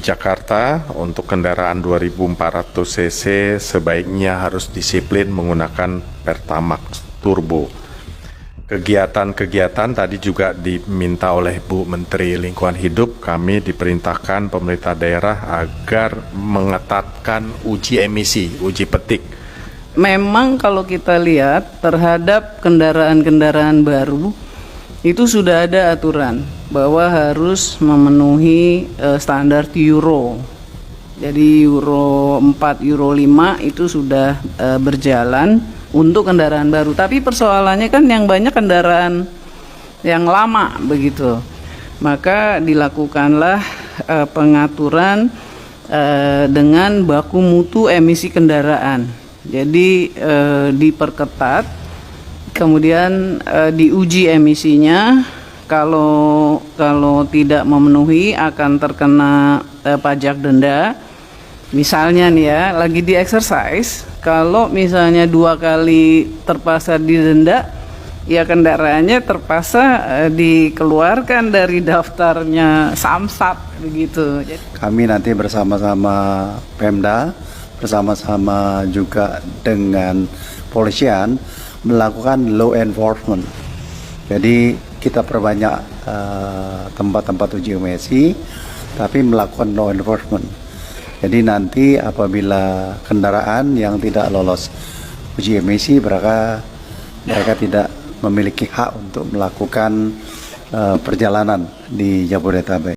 Jakarta untuk kendaraan 2400 cc sebaiknya harus disiplin menggunakan Pertamax Turbo. Kegiatan-kegiatan tadi juga diminta oleh Bu Menteri Lingkungan Hidup, kami diperintahkan pemerintah daerah agar mengetatkan uji emisi, uji petik. Memang kalau kita lihat terhadap kendaraan-kendaraan baru, itu sudah ada aturan bahwa harus memenuhi standar Euro. Jadi Euro 4, Euro 5 itu sudah berjalan untuk kendaraan baru. Tapi persoalannya kan yang banyak kendaraan yang lama begitu. Maka dilakukanlah pengaturan dengan baku mutu emisi kendaraan. Jadi diperketat, kemudian diuji emisinya. Kalau tidak memenuhi akan terkena pajak denda. Misalnya nih ya, lagi di exercise, kalau misalnya 2 kali terpaksa didenda, ya kendaraannya terpaksa dikeluarkan dari daftarnya Samsat begitu. Kami nanti bersama-sama Pemda, bersama-sama juga dengan polisian melakukan law enforcement. Jadi kita perbanyak tempat-tempat uji emisi, tapi melakukan law enforcement. Jadi nanti apabila kendaraan yang tidak lolos uji emisi, mereka tidak memiliki hak untuk melakukan perjalanan di Jabodetabek.